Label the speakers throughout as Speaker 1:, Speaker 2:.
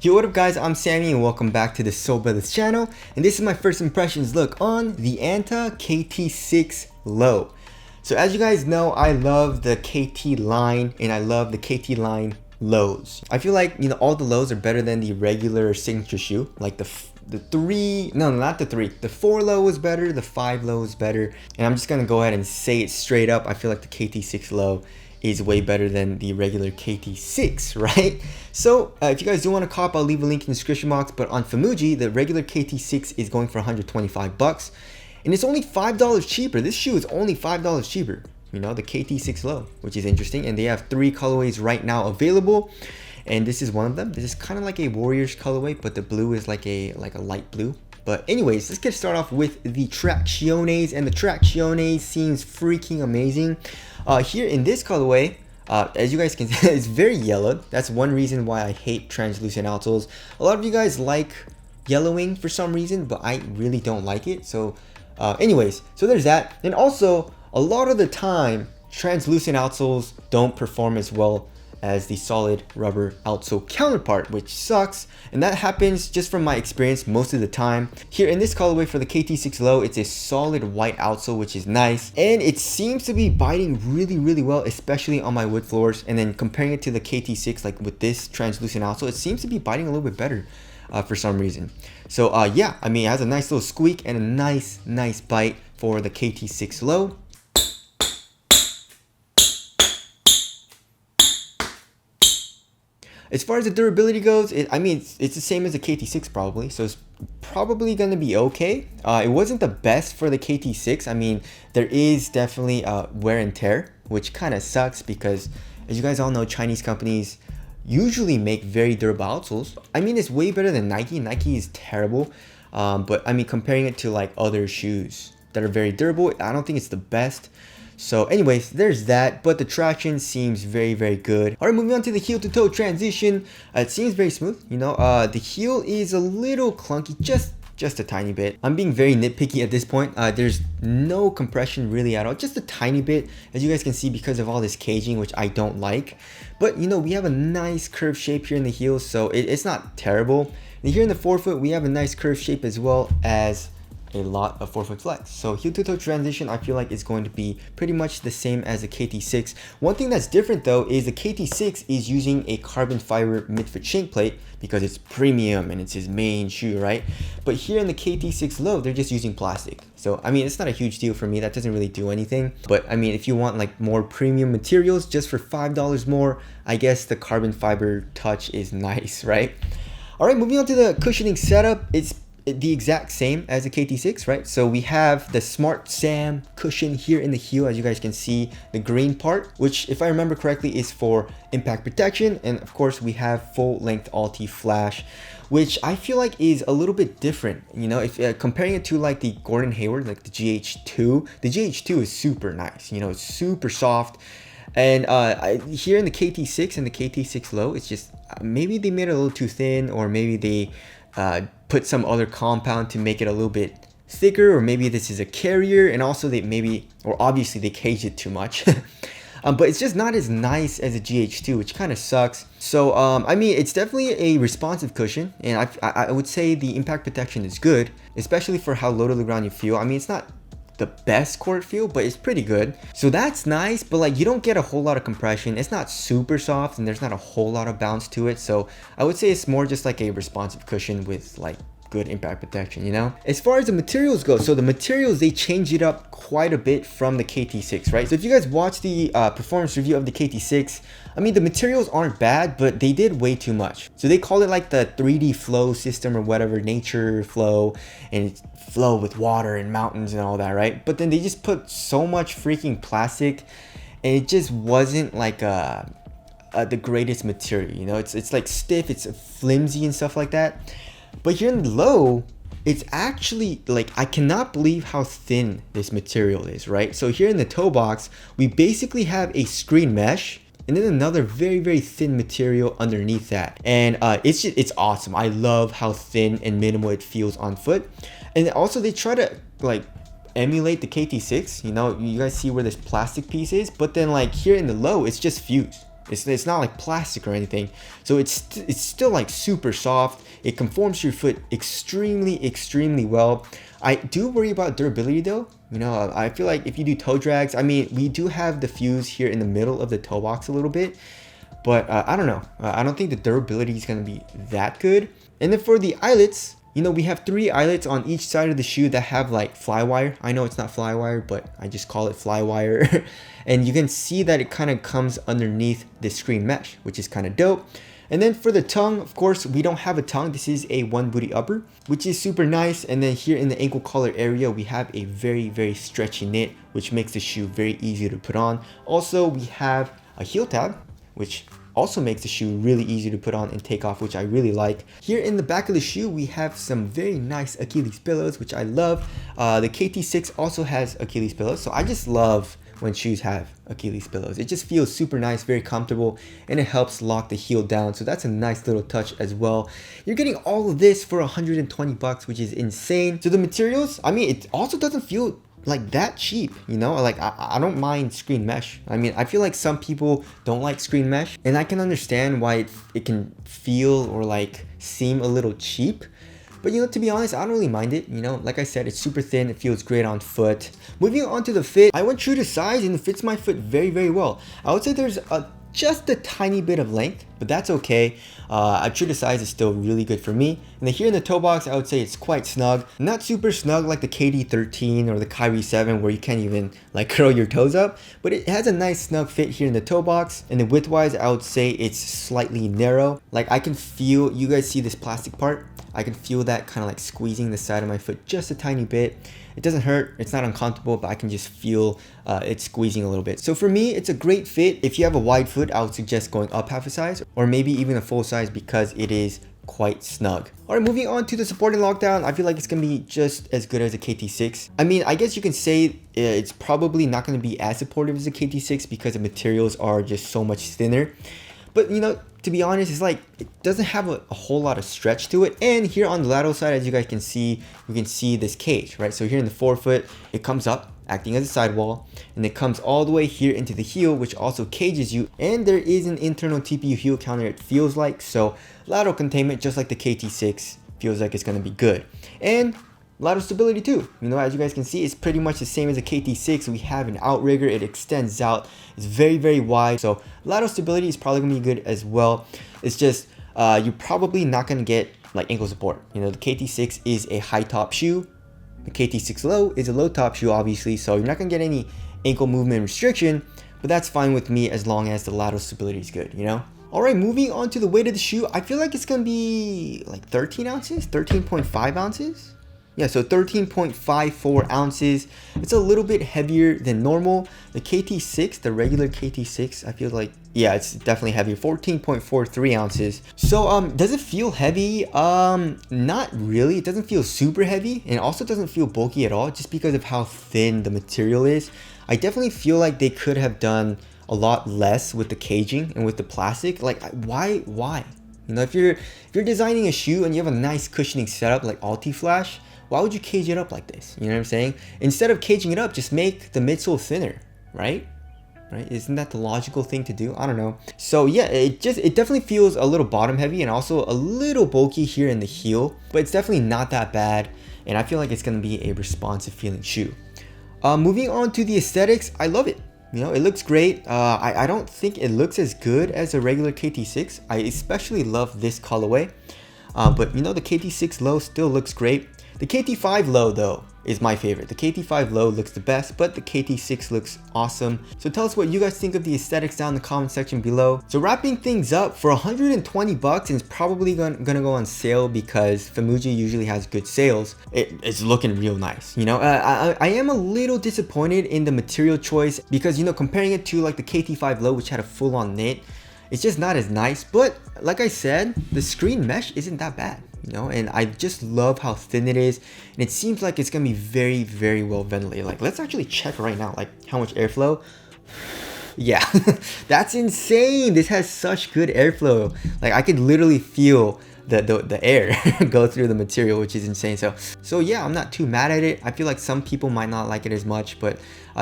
Speaker 1: Yo, what up guys, I'm Sammy and welcome back to the Soul Brothers channel, and this is my first impressions look on the ANTA KT6 Low. So as you guys know, I love the KT line and I love the KT line lows. I feel like, you know, all the lows are better than the regular signature shoe. Like the 4 low is better, the 5 low is better. And I'm just gonna go ahead and say it straight up. I feel like the KT6 Low is way better than the regular KT6, right? So if you guys do want to cop, I'll leave a link in the description box. But on Famuji, the regular KT6 is going for 125 bucks, and it's only $5 cheaper. This shoe is only $5 cheaper, you know, the KT6 Low, which is interesting. And they have 3 colorways right now available, and this is one of them. This is kind of like a Warriors colorway, but the blue is like a light blue. But anyways, let's get started off with the Tracciones, and the Tracciones seems freaking amazing. Here in this colorway, as you guys can see, it's very yellowed. That's one reason why I hate translucent outsoles. A lot of you guys like yellowing for some reason, but I really don't like it. So anyways, so there's that. And also, a lot of the time, translucent outsoles don't perform as well as the solid rubber outsole counterpart, which sucks, and that happens just from my experience most of the time. Here in this colorway for the KT6 Low, it's a solid white outsole, which is nice, and it seems to be biting really well, especially on my wood floors. And then comparing it to the KT6, like with this translucent outsole, it seems to be biting a little bit better for some reason. So yeah, I mean, it has a nice little squeak and a nice bite for the KT6 Low. As far as the durability goes, I mean, it's the same as the KT6 probably, so it's probably going to be okay. It wasn't the best for the KT6. I mean, there is definitely wear and tear, which kind of sucks because, as you guys all know, Chinese companies usually make very durable outsoles. I mean, it's way better than Nike. Nike is terrible, but I mean, comparing it to like other shoes that are very durable, I don't think it's the best. So anyways, there's that, but the traction seems very good. All right, moving on to the heel to toe transition. It seems very smooth, you know. The heel is a little clunky, just a tiny bit. I'm being very nitpicky at this point. There's no compression really at all, just a tiny bit, as you guys can see, because of all this caging, which I don't like. But you know, we have a nice curved shape here in the heel, so it's not terrible. And here in the forefoot, we have a nice curved shape as well as a lot of forefoot flex. So heel to toe transition, I feel like it's going to be pretty much the same as the KT6. One thing that's different though is the KT6 is using a carbon fiber midfoot shank plate because it's premium and it's his main shoe, right? But here in the KT6 Low, they're just using plastic. So I mean, it's not a huge deal for me. That doesn't really do anything. But I mean, if you want like more premium materials just for $5 more, I guess the carbon fiber touch is nice, right? All right, moving on to the cushioning setup. It's the exact same as the KT6, right? So we have the Smart Sam cushion here in the heel, as you guys can see, the green part, which if I remember correctly is for impact protection. And of course we have full length Alti Flash, which I feel like is a little bit different. You know, if comparing it to like the Gordon Hayward, like the GH2, the GH2 is super nice, you know, it's super soft. And here in the KT6 and the KT6 Low, it's just maybe they made it a little too thin, or maybe they put some other compound to make it a little bit thicker, or maybe this is a carrier, and also they maybe, or obviously they caged it too much. But it's just not as nice as a GH2, which kind of sucks. So I mean, it's definitely a responsive cushion, and I would say the impact protection is good, especially for how low to the ground you feel. I mean, it's not the best court feel, but it's pretty good. So that's nice, but like you don't get a whole lot of compression. It's not super soft, and there's not a whole lot of bounce to it. So I would say it's more just like a responsive cushion with like good impact protection, you know? As far as the materials go, so the materials, they change it up quite a bit from the KT6, right? So if you guys watch the performance review of the KT6, I mean, the materials aren't bad, but they did way too much. So they call it like the 3D flow system or whatever, nature flow, and it's flow with water and mountains and all that, right? But then they just put so much freaking plastic, and it just wasn't like the greatest material, you know? It's like stiff, it's flimsy and stuff like that. But here in the Low, it's actually like, I cannot believe how thin this material is, right? So here in the toe box, we basically have a screen mesh and then another very thin material underneath that. And it's awesome. I love how thin and minimal it feels on foot. And also they try to like emulate the KT6, you know, you guys see where this plastic piece is, but then like here in the Low, it's just fused. It's not like plastic or anything. So it's still like super soft. It conforms to your foot extremely well. I do worry about durability though. You know, I feel like if you do toe drags, I mean, we do have the fuse here in the middle of the toe box a little bit, but I don't know. I don't think the durability is going to be that good. And then for the eyelets, you know, we have 3 eyelets on each side of the shoe that have like fly wire. I know it's not fly wire, but I just call it fly wire. And you can see that it kind of comes underneath the screen mesh, which is kind of dope. And then for the tongue, of course, we don't have a tongue. This is a one booty upper, which is super nice. And then here in the ankle collar area, we have a very stretchy knit, which makes the shoe very easy to put on. Also, we have a heel tab, which also makes the shoe really easy to put on and take off, which I really like. Here in the back of the shoe, we have some very nice Achilles pillows, which I love. The KT6 also has Achilles pillows, so I just love when shoes have Achilles pillows. It just feels super nice, very comfortable, and it helps lock the heel down. So that's a nice little touch as well. You're getting all of this for 120 bucks, which is insane. So the materials, I mean, it also doesn't feel like that cheap, you know. Like I don't mind screen mesh. I mean, I feel like some people don't like screen mesh, and I can understand why it can feel or like seem a little cheap. But you know, to be honest, I don't really mind it. You know, like I said, it's super thin. It feels great on foot. Moving on to the fit, I went true to size and it fits my foot very well. I would say there's just a tiny bit of length, but that's okay. True to size is still really good for me. And then here in the toe box, I would say it's quite snug. Not super snug like the KD13 or the Kyrie 7 where you can't even like curl your toes up, but it has a nice snug fit here in the toe box. And then width wise, I would say it's slightly narrow. Like I can feel, you guys see this plastic part? I can feel that kind of like squeezing the side of my foot just a tiny bit. It doesn't hurt, it's not uncomfortable, but I can just feel it squeezing a little bit. So for me, it's a great fit. If you have a wide foot, I would suggest going up half a size or maybe even a full size because it is quite snug. All right, moving on to the support and lockdown, I feel like it's gonna be just as good as a KT6. I mean, I guess you can say it's probably not gonna be as supportive as a KT6 because the materials are just so much thinner. But you know, to be honest, it's like it doesn't have a whole lot of stretch to it. And here on the lateral side, as you guys can see, we can see this cage, right? So here in the forefoot, it comes up, acting as a sidewall, and it comes all the way here into the heel, which also cages you. And there is an internal TPU heel counter, it feels like. So lateral containment, just like the KT6, feels like it's gonna be good. And lateral stability too. You know, as you guys can see, it's pretty much the same as a KT6. We have an outrigger, it extends out, it's very wide. So lateral stability is probably gonna be good as well. It's just, you're probably not gonna get like ankle support. You know, the KT6 is a high top shoe. The KT6 Low is a low top shoe, obviously. So you're not gonna get any ankle movement restriction, but that's fine with me as long as the lateral stability is good, you know? All right, moving on to the weight of the shoe. I feel like it's gonna be like 13 ounces, 13.5 ounces. Yeah, so 13.54 ounces. It's a little bit heavier than normal. The KT6, the regular KT6, I feel like, yeah, it's definitely heavier, 14.43 ounces. So does it feel heavy? Not really. It doesn't feel super heavy, and it also doesn't feel bulky at all just because of how thin the material is. I definitely feel like they could have done a lot less with the caging and with the plastic. Like why? You know, if you're designing a shoe and you have a nice cushioning setup like Alti-Flash, why would you cage it up like this? You know what I'm saying? Instead of caging it up, just make the midsole thinner, right? Isn't that the logical thing to do? I don't know. So yeah, it definitely feels a little bottom heavy and also a little bulky here in the heel, but it's definitely not that bad. And I feel like it's gonna be a responsive feeling shoe. Moving on to the aesthetics, I love it. You know, it looks great. I don't think it looks as good as a regular KT6. I especially love this colorway. But you know, the KT6 Low still looks great. The KT5 Low though is my favorite. The KT5 Low looks the best, but the KT6 looks awesome. So tell us what you guys think of the aesthetics down in the comment section below. So wrapping things up, for 120 bucks, and it's probably gonna go on sale because Famuji usually has good sales. It's looking real nice. You know, I am a little disappointed in the material choice because, you know, comparing it to like the KT5 Low, which had a full-on knit, it's just not as nice. But like I said, the screen mesh isn't that bad. You know, and I just love how thin it is, and it seems like it's gonna be very well ventilated. Like, let's actually check right now, like how much airflow. Yeah, that's insane. This has such good airflow. Like, I could literally feel the air go through the material, which is insane. So yeah, I'm not too mad at it. I feel like some people might not like it as much, but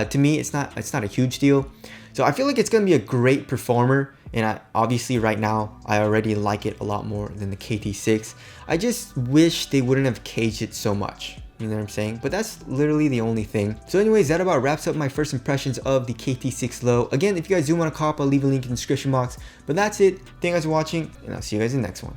Speaker 1: to me, it's not a huge deal. So I feel like it's gonna be a great performer. And obviously right now, I already like it a lot more than the KT6. I just wish they wouldn't have caged it so much. You know what I'm saying? But that's literally the only thing. So anyways, that about wraps up my first impressions of the KT6 Low. Again, if you guys do want to cop, I'll leave a link in the description box. But that's it. Thank you guys for watching, and I'll see you guys in the next one.